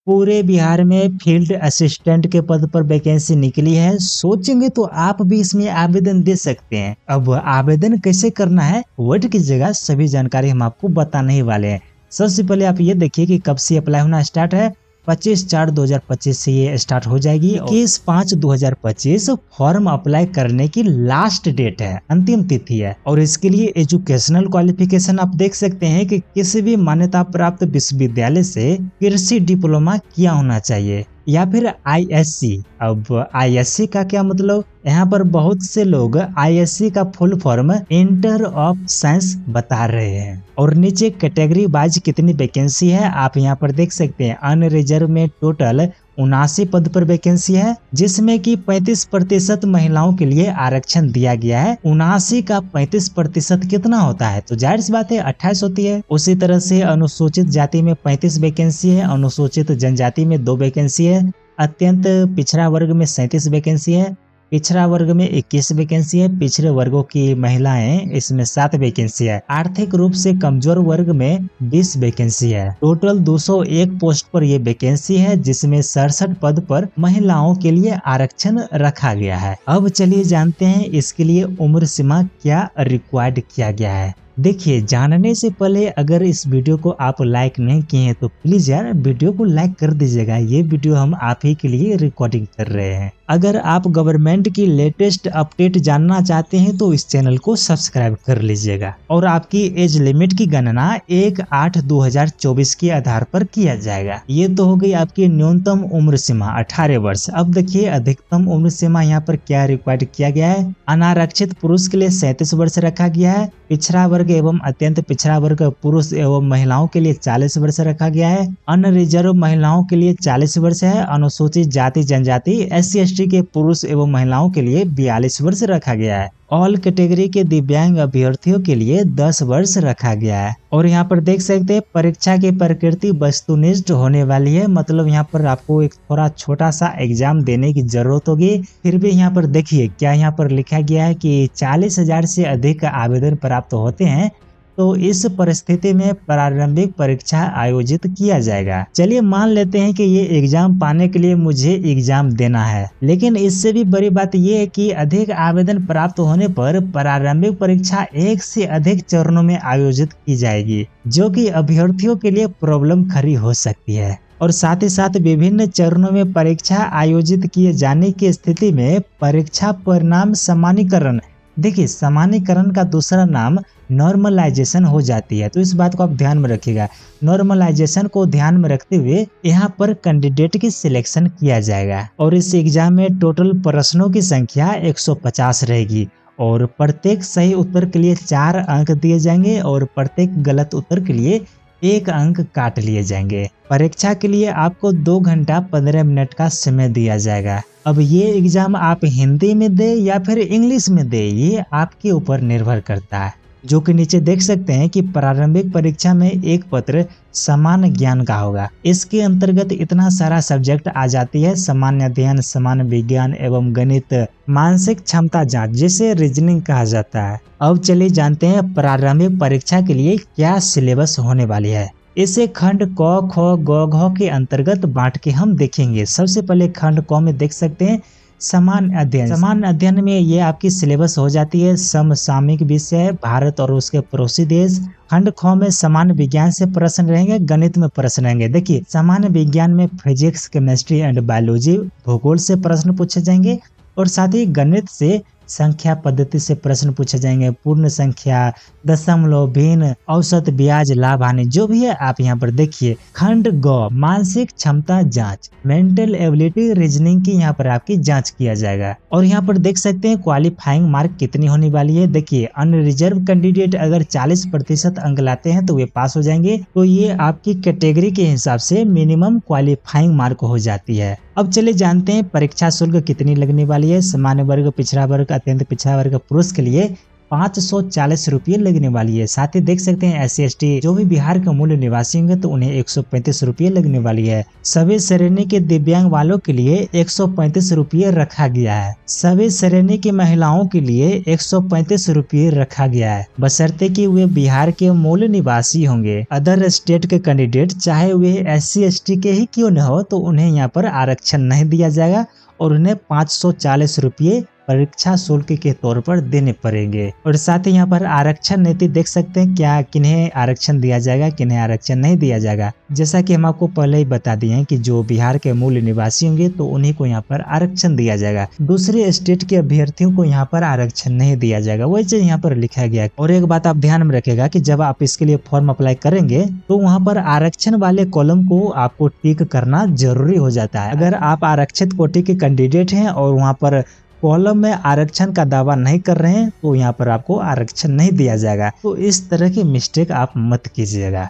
पूरे बिहार में field assistant के पद पर वैकेंसी निकली है। सोचेंगे तो आप भी इसमें आवेदन दे सकते हैं। अब आवेदन कैसे करना है, वेट कीजिएगा, सभी जानकारी हम आपको बताने ही वाले हैं। सबसे पहले आप ये देखिए कि कब से अप्लाई होना स्टार्ट है। 25/4/2025 से ये स्टार्ट हो जाएगी। 21/5/2025 फॉर्म अप्लाई करने की लास्ट डेट है, अंतिम तिथि है। और इसके लिए एजुकेशनल क्वालिफिकेशन आप देख सकते हैं कि किसी भी मान्यता प्राप्त विश्वविद्यालय से कृषि डिप्लोमा किया होना चाहिए या फिर आईएससी। अब आईएससी का क्या मतलब, यहाँ पर बहुत से लोग आईएससी का full form inter of science बता रहे हैं। और नीचे कैटेगरी वाइज कितनी वैकेंसी है आप यहाँ पर देख सकते हैं। अनरिजर्व में टोटल 79 पद पर वैकेंसी है, जिसमें कि 35% महिलाओं के लिए आरक्षण दिया गया है। 79 का 35% कितना होता है, तो जाहिर सी बात है 28 होती है। उसी तरह से अनुसूचित जाति में 35 वैकेंसी है, अनुसूचित जनजाति में 2 वैकेंसी है, अत्यंत पिछड़ा वर्ग में 37 वैकेंसी है, पिछड़ा वर्ग में 21 वैकेंसी है, पिछड़े वर्गों की महिलाएं इसमें 7 वैकेंसी है, आर्थिक रूप से कमजोर वर्ग में 20 वैकेंसी है। टोटल 201 पोस्ट पर ये वैकेंसी है, जिसमें 67 पद पर महिलाओं के लिए आरक्षण रखा गया है। अब चलिए जानते हैं इसके लिए उम्र सीमा क्या रिक्वायर्ड किया गया है। देखिए, जानने से पहले अगर इस वीडियो को आप लाइक नहीं किए हैं तो प्लीज यार वीडियो को लाइक कर दीजिएगा। ये वीडियो हम आप ही के लिए रिकॉर्डिंग कर रहे हैं। अगर आप गवर्नमेंट की लेटेस्ट अपडेट जानना चाहते हैं तो इस चैनल को सब्सक्राइब कर लीजिएगा। और आपकी एज लिमिट की गणना 1/8/2024 के आधार पर किया जाएगा। ये तो हो गई आपकी न्यूनतम उम्र सीमा 18 वर्ष। अब देखिए अधिकतम उम्र सीमा यहाँ पर क्या रिक्वायर्ड किया गया है। अनारक्षित पुरुष के लिए 37 वर्ष रखा गया है। पिछड़ा वर्ग एवं अत्यंत पिछड़ा वर्ग पुरुष एवं महिलाओं के लिए 40 वर्ष रखा गया है। अनरिजर्व महिलाओं के लिए 40 वर्ष है। अनुसूचित जाति जनजाति SC/ST के पुरुष एवं महिलाओं के लिए 42 वर्ष रखा गया है। ऑल कैटेगरी के दिव्यांग अभ्यर्थियों के लिए 10 वर्ष रखा गया है। और यहाँ पर देख सकते हैं परीक्षा की प्रकृति वस्तुनिष्ठ होने वाली है, मतलब यहाँ पर आपको एक थोड़ा छोटा सा एग्जाम देने की जरूरत होगी। फिर भी यहाँ पर देखिए क्या यहाँ पर लिखा गया है कि 40,000 से अधिक आवेदन प्राप्त होते हैं तो इस परिस्थिति में प्रारंभिक परीक्षा आयोजित किया जाएगा। चलिए मान लेते हैं कि ये एग्जाम पाने के लिए मुझे एग्जाम देना है, लेकिन इससे भी बड़ी बात ये है कि अधिक आवेदन प्राप्त होने पर प्रारंभिक परीक्षा 1 से अधिक चरणों में आयोजित की जाएगी, जो कि अभ्यर्थियों के लिए प्रॉब्लम खड़ी हो सकती है। और साथ ही साथ विभिन्न चरणों में परीक्षा आयोजित किए जाने की स्थिति में परीक्षा परिणाम सामान्यीकरण, देखिए सामान्यीकरण का दूसरा नाम नॉर्मलाइजेशन हो जाती है, तो इस बात को आप ध्यान में रखिएगा। नॉर्मलाइजेशन को ध्यान में रखते हुए यहाँ पर कैंडिडेट की सिलेक्शन किया जाएगा। और इस एग्जाम में टोटल प्रश्नों की संख्या 150 रहेगी और प्रत्येक सही उत्तर के लिए 4 अंक दिए जाएंगे और प्रत्येक गलत उत्तर के लिए 1 अंक काट लिए जाएंगे। परीक्षा के लिए आपको 2 घंटा 15 मिनट का समय दिया जाएगा। अब ये एग्जाम आप हिंदी में दे या फिर इंग्लिश में दे, ये आपके ऊपर निर्भर करता है। जो कि नीचे देख सकते हैं कि प्रारंभिक परीक्षा में एक पत्र सामान्य ज्ञान का होगा। इसके अंतर्गत इतना सारा सब्जेक्ट आ जाती है, सामान्य अध्ययन, सामान्य विज्ञान एवं गणित, मानसिक क्षमता जांच, जिसे रीजनिंग कहा जाता है। अब चलिए जानते हैं प्रारंभिक परीक्षा के लिए क्या सिलेबस होने वाली है। इसे खंड क, ख, ग, घ के अंतर्गत बांट के हम देखेंगे। सबसे पहले खंड क में देख सकते हैं सामान्य अध्ययन। सामान्य अध्ययन में ये आपकी सिलेबस हो जाती है समसामयिक विषय, भारत और उसके पड़ोसी देश। खंड ख में सामान्य विज्ञान से प्रश्न रहेंगे, गणित में प्रश्न रहेंगे। देखिए सामान्य विज्ञान में फिजिक्स, केमिस्ट्री एंड बायोलॉजी, भूगोल से प्रश्न पूछे जाएंगे और साथ ही गणित से संख्या पद्धति से प्रश्न पूछे जाएंगे। पूर्ण संख्या, दशमलव, भिन्न, औसत, ब्याज, लाभ, हानि, जो भी है आप यहाँ पर देखिए। खंड ग मानसिक क्षमता जांच, मेंटल एबिलिटी रीजनिंग की यहाँ पर आपकी जांच किया जाएगा। और यहाँ पर देख सकते हैं क्वालिफाइंग मार्क कितनी होने वाली है। देखिए अनरिजर्व कैंडिडेट अगर 40% अंक लाते हैं तो वे पास हो जाएंगे, तो ये आपकी कैटेगरी के हिसाब से मिनिमम क्वालिफाइंग मार्क हो जाती है। अब चलिए जानते हैं परीक्षा शुल्क कितनी लगने वाली है। सामान्य वर्ग, पिछड़ा वर्ग, अत्यंत पिछड़ा वर्ग पुरुष के लिए 540 लगने वाली है। साथ ही देख सकते हैं SC/ST जो भी बिहार के मूल निवासी होंगे तो उन्हें 135 रुपये लगने वाली है। सभी श्रेणी के दिव्यांग वालों के लिए 135 रुपये रखा गया है। सभी श्रेणी की महिलाओं के लिए 135 रुपये रखा गया है, बशर्ते कि वे बिहार के मूल निवासी होंगे। अदर स्टेट के कैंडिडेट चाहे वे SC/ST के ही क्यों न हो तो उन्हें यहाँ पर आरक्षण नहीं दिया जाएगा और उन्हें 540 रुपये परीक्षा शुल्क के तौर पर देने पड़ेंगे। और साथ ही यहाँ पर आरक्षण नीति देख सकते हैं, क्या किन्हें आरक्षण दिया जाएगा, किन्हें आरक्षण नहीं दिया जाएगा। जैसा कि हम आपको पहले ही बता दिए हैं कि जो बिहार के मूल निवासी होंगे तो उन्हीं को यहाँ पर आरक्षण दिया जाएगा। दूसरे स्टेट के अभ्यर्थियों को यहाँ पर आरक्षण नहीं दिया जाएगा, वैसे यहाँ पर लिखा गया है। और एक बात आप ध्यान में रखेगा कि जब आप इसके लिए फॉर्म अप्लाई करेंगे तो वहाँ पर आरक्षण वाले कॉलम को आपको टिक करना जरूरी हो जाता है। अगर आप आरक्षित कोटि के कैंडिडेट हैं और वहाँ पर कॉलम में आरक्षण का दावा नहीं कर रहे हैं तो यहाँ पर आपको आरक्षण नहीं दिया जाएगा। तो इस तरह की मिस्टेक आप मत कीजिएगा।